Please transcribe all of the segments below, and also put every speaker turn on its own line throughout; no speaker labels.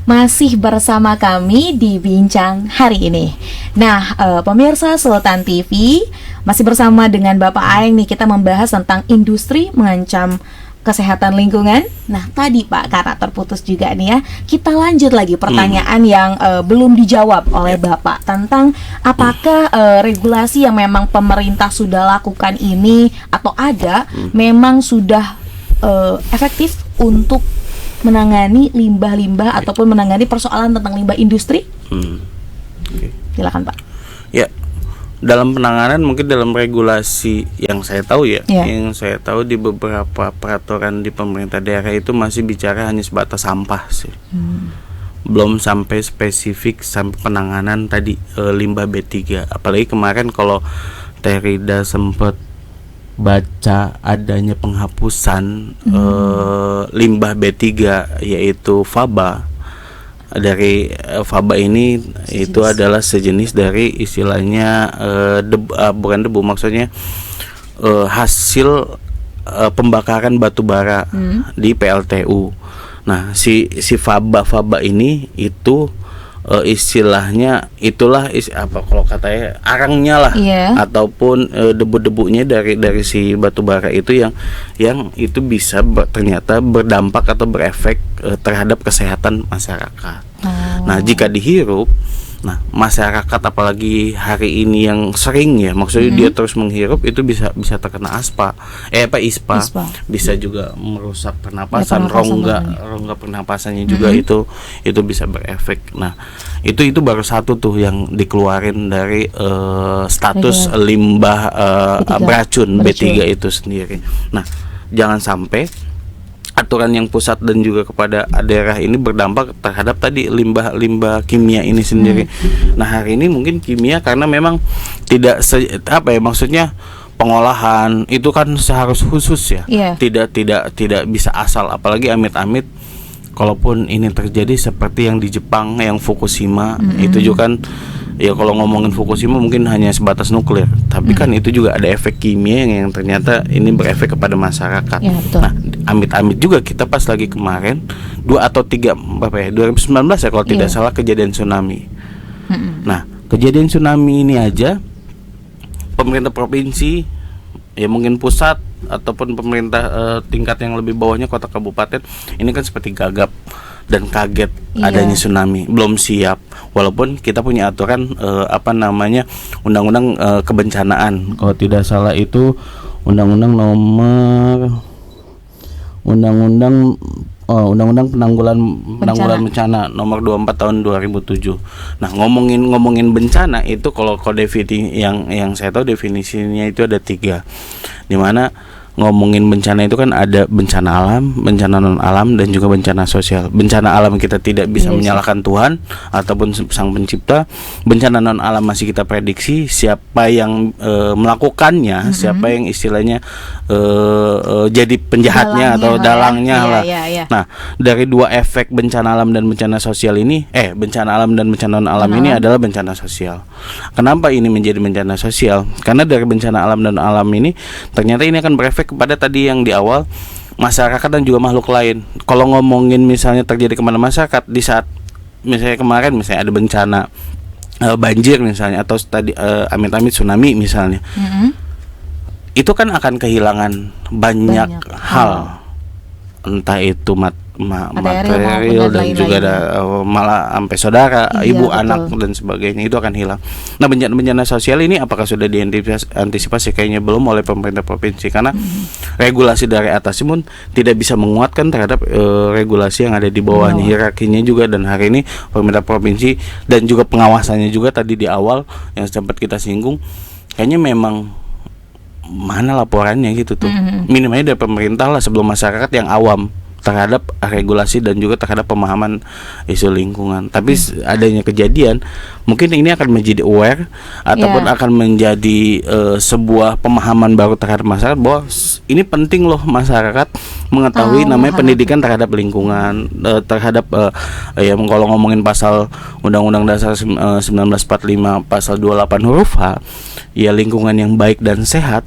masih bersama kami di Bincang hari ini. Nah, pemirsa Sultan TV, masih bersama dengan Bapak Aeng nih, kita membahas tentang industri mengancam kesehatan lingkungan. Nah, tadi Pak, karena terputus juga nih ya, kita lanjut lagi pertanyaan yang belum dijawab oleh Bapak tentang apakah regulasi yang memang pemerintah sudah lakukan ini atau ada memang sudah efektif untuk menangani limbah-limbah ataupun menangani persoalan tentang limbah industri. Silakan Pak.
Ya, dalam penanganan mungkin dalam regulasi yang saya tahu yang saya tahu di beberapa peraturan di pemerintah daerah itu masih bicara hanya sebatas sampah sih. Belum sampai spesifik sampai penanganan tadi limbah B3. Apalagi kemarin kalau Teh Rida sempat baca adanya penghapusan limbah B3 yaitu faba. Dari faba ini itu adalah sejenis dari istilahnya bukan debu, maksudnya hasil pembakaran batu bara di PLTU. Nah, si faba ini itu istilahnya itulah apa kalau katanya arangnya lah, ataupun debu-debunya dari si batu bara itu yang itu bisa ternyata berdampak atau berefek terhadap kesehatan masyarakat. Nah, jika dihirup, nah masyarakat apalagi hari ini yang sering ya, maksudnya dia terus menghirup itu bisa terkena ispa, bisa juga merusak pernapasan, rongga pernapasannya juga itu bisa berefek. Nah, itu baru satu tuh yang dikeluarin dari status limbah beracun B3 itu sendiri. Nah, jangan sampai aturan yang pusat dan juga kepada daerah ini berdampak terhadap tadi limbah kimia ini sendiri. Nah, hari ini mungkin kimia karena memang tidak maksudnya pengolahan itu kan seharus khusus ya. Tidak bisa asal, apalagi amit-amit kalaupun ini terjadi seperti yang di Jepang yang Fukushima itu juga kan ya, kalau ngomongin Fukushima mungkin hanya sebatas nuklir, tapi kan itu juga ada efek kimia yang ternyata ini berefek kepada masyarakat. Nah, amit-amit juga kita pas lagi kemarin 2019 ya kalau tidak salah kejadian tsunami. Nah, kejadian tsunami ini aja pemerintah provinsi ya mungkin pusat ataupun pemerintah tingkat yang lebih bawahnya kota kabupaten ini kan seperti gagap dan kaget adanya tsunami, belum siap. Walaupun kita punya aturan undang-undang kebencanaan, kalau tidak salah itu undang-undang penanggulangan bencana nomor 24 tahun 2007. Nah, ngomongin bencana itu kalau definisi yang saya tahu definisinya itu ada 3. Dimana ngomongin bencana itu kan ada bencana alam, bencana non alam, dan juga bencana sosial. Bencana alam kita tidak bisa menyalahkan Tuhan ataupun Sang Pencipta. Bencana non alam masih kita prediksi siapa yang melakukannya, siapa yang istilahnya jadi penjahatnya atau dalangnya lah. Nah, dari 2 efek bencana alam dan bencana sosial ini, bencana alam dan bencana non alam ini adalah bencana sosial. Kenapa ini menjadi bencana sosial? Karena dari bencana alam dan alam ini ternyata ini akan berefek kepada tadi yang di awal masyarakat dan juga makhluk lain. Kalau ngomongin misalnya terjadi kepada masyarakat di saat misalnya kemarin misalnya ada bencana banjir misalnya, atau tadi amit-amit tsunami misalnya, itu kan akan kehilangan banyak hal, entah itu material dan juga ada malah sampai saudara, ibu, anak dan sebagainya, itu akan hilang. Nah, bencana sosial ini apakah sudah diantisipasi? Kayaknya belum oleh pemerintah provinsi, karena regulasi dari atas pun tidak bisa menguatkan terhadap regulasi yang ada di bawahnya, hierarkinya juga. Dan hari ini pemerintah provinsi dan juga pengawasannya juga tadi di awal yang sempat kita singgung, kayaknya memang mana laporannya gitu tuh. Minimalnya dari pemerintah lah sebelum masyarakat yang awam terhadap regulasi dan juga terhadap pemahaman isu lingkungan. Tapi adanya kejadian, mungkin ini akan menjadi aware ataupun akan menjadi sebuah pemahaman baru terhadap masyarakat bahwa ini penting loh masyarakat mengetahui namanya pendidikan terhadap lingkungan, terhadap kalau ngomongin pasal Undang-Undang Dasar 1945 pasal 28 huruf H, ya lingkungan yang baik dan sehat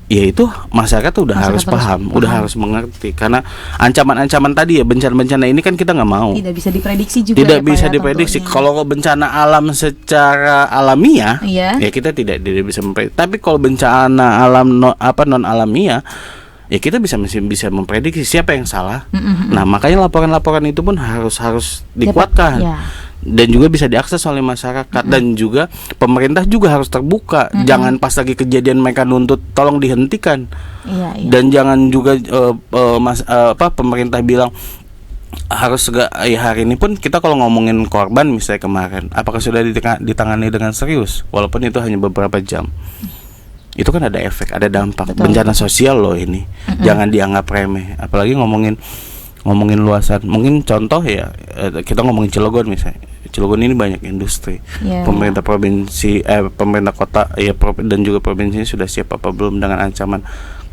ya itu masyarakat udah harus paham, udah harus mengerti, karena ancaman-ancaman tadi ya, bencana-bencana ini kan kita nggak mau.
Tidak bisa diprediksi juga.
Tidak bisa diprediksi. Kalau bencana alam secara alamiah, ya kita tidak bisa memprediksi. Tapi kalau bencana alam non alamiah, ya kita masih bisa memprediksi siapa yang salah. Nah, makanya laporan-laporan itu pun harus dikuatkan. Dan juga bisa diakses oleh masyarakat, dan juga pemerintah juga harus terbuka. Jangan pas lagi kejadian mereka nuntut tolong dihentikan. Dan jangan juga pemerintah bilang harus hari ini pun kita kalau ngomongin korban misalnya kemarin, apakah sudah ditangani dengan serius walaupun itu hanya beberapa jam. Itu kan ada efek, ada dampak. Betul. Bencana sosial loh ini. Jangan dianggap remeh. Apalagi ngomongin luasan. Mungkin contoh ya, kita ngomongin Cilegon misalnya. Cilegon ini banyak industri. Pemerintah provinsi, pemerintah kota dan juga provinsi sudah siap apa belum dengan ancaman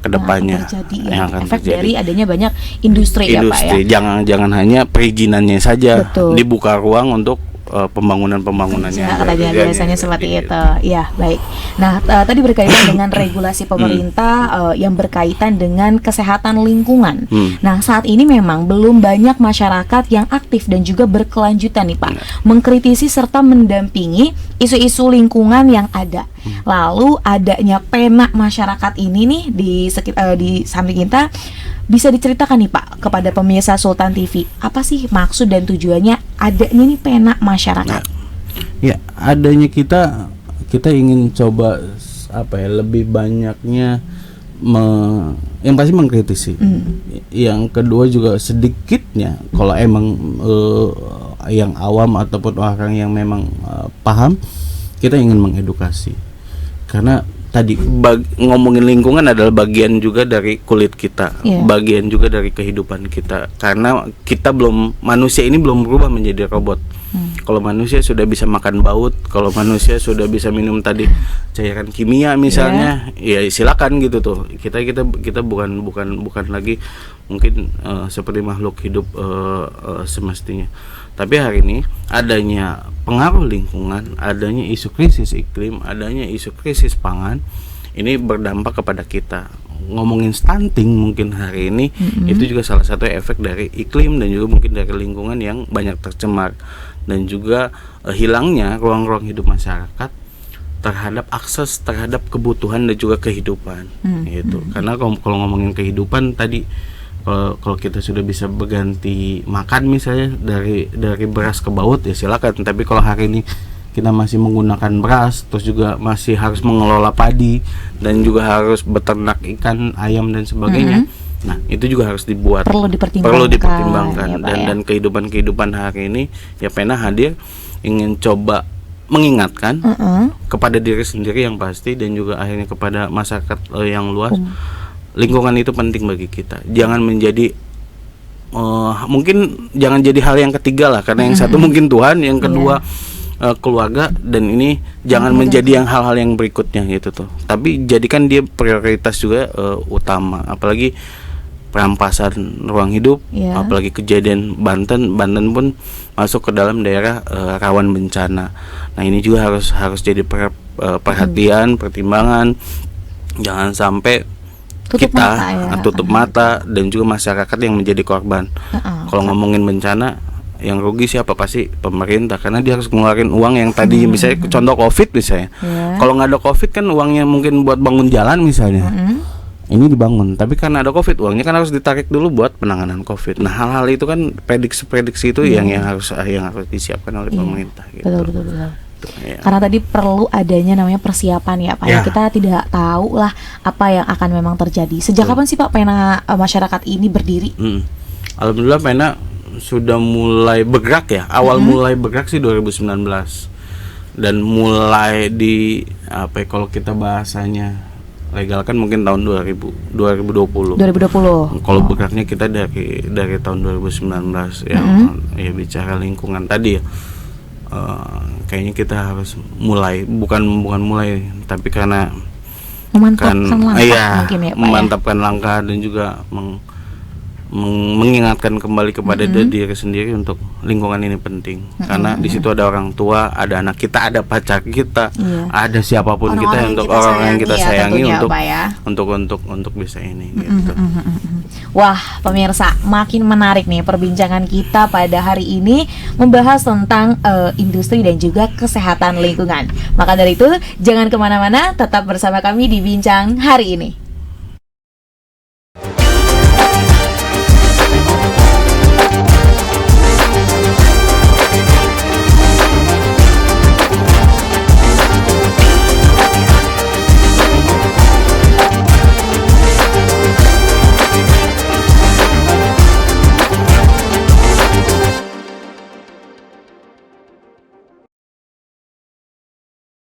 kedepannya yang akan
efek
terjadi
dari adanya banyak industri ya Pak ya.
Jangan hanya perizinannya saja. Betul. Dibuka ruang untuk pembangunannya.
Katanya biasanya seperti itu. Ya, baik. Nah, tadi berkaitan dengan regulasi pemerintah yang berkaitan dengan kesehatan lingkungan. Nah, saat ini memang belum banyak masyarakat yang aktif dan juga berkelanjutan nih Pak, mengkritisi serta mendampingi isu-isu lingkungan yang ada. Lalu adanya pena masyarakat ini nih di samping kita, bisa diceritakan nih Pak kepada pemirsa Sultan TV, apa sih maksud dan tujuannya adanya nih pena masyarakat?
Ya, adanya kita ingin coba lebih banyaknya yang pasti mengkritisi. Yang kedua juga sedikitnya kalau emang yang awam ataupun orang yang memang paham, kita ingin mengedukasi. Karena tadi ngomongin lingkungan adalah bagian juga dari kulit kita, bagian juga dari kehidupan kita. Karena manusia ini belum berubah menjadi robot. Kalau manusia sudah bisa makan baut, kalau manusia sudah bisa minum tadi cairan kimia misalnya, ya silakan gitu tuh. Kita bukan lagi mungkin seperti makhluk hidup semestinya. Tapi hari ini adanya pengaruh lingkungan, adanya isu krisis iklim, adanya isu krisis pangan, ini berdampak kepada kita. Ngomongin stunting mungkin hari ini, itu juga salah satu efek dari iklim dan juga mungkin dari lingkungan yang banyak tercemar, dan juga hilangnya ruang-ruang hidup masyarakat terhadap akses terhadap kebutuhan dan juga kehidupan. Gitu. Karena kalau ngomongin kehidupan tadi, kalau kita sudah bisa berganti makan misalnya dari beras ke baut, ya silakan. Tapi kalau hari ini kita masih menggunakan beras, terus juga masih harus mengelola padi dan juga harus beternak ikan, ayam dan sebagainya. Nah, itu juga harus perlu dipertimbangkan. Dan kehidupan hari ini ya pena hadir ingin coba mengingatkan kepada diri sendiri yang pasti, dan juga akhirnya kepada masyarakat yang luas. Lingkungan itu penting bagi kita. Jangan menjadi mungkin jangan jadi hal yang ketiga lah, karena yang satu mungkin Tuhan, yang kedua keluarga, dan ini jangan menjadi yang hal-hal yang berikutnya gitu tuh. Tapi jadikan dia prioritas juga utama. Apalagi perampasan ruang hidup, apalagi kejadian Banten pun masuk ke dalam daerah rawan bencana. Nah, ini juga harus jadi perhatian, pertimbangan. Jangan sampai tutup mata dan juga masyarakat yang menjadi korban. Kalau ngomongin bencana, yang rugi siapa? Pasti pemerintah, karena dia harus ngeluarin uang yang tadi misalnya contoh COVID misalnya. Kalau nggak ada COVID kan uangnya mungkin buat bangun jalan misalnya. Ini dibangun, tapi karena ada COVID uangnya kan harus ditarik dulu buat penanganan COVID. Nah, hal-hal itu kan prediksi itu yang harus disiapkan oleh pemerintah gitu.
Betul. Karena tadi perlu adanya namanya persiapan ya Pak. Kita tidak tahu lah apa yang akan memang terjadi. Sejak kapan sih Pak pena masyarakat ini berdiri?
Alhamdulillah pena sudah mulai bergerak ya. Awal mulai bergerak sih 2019. Dan mulai kalau kita bahasanya legal kan mungkin tahun 2020. Kalau bergeraknya kita dari tahun 2019 ya bicara lingkungan tadi ya. Kayaknya kita harus mulai bukan mulai, tapi karena
memantapkan langkah mungkin ya Pak,
memantapkan langkah dan juga mengingatkan kembali kepada diri sendiri untuk lingkungan ini penting. Karena di situ ada orang tua, ada anak kita, ada pacar kita, ada siapapun kita untuk orang yang kita sayangi untuk bisa ini gitu.
Wah, pemirsa, makin menarik nih perbincangan kita pada hari ini membahas tentang industri dan juga kesehatan lingkungan. Maka dari itu, jangan kemana-mana, tetap bersama kami di Bincang Hari Ini.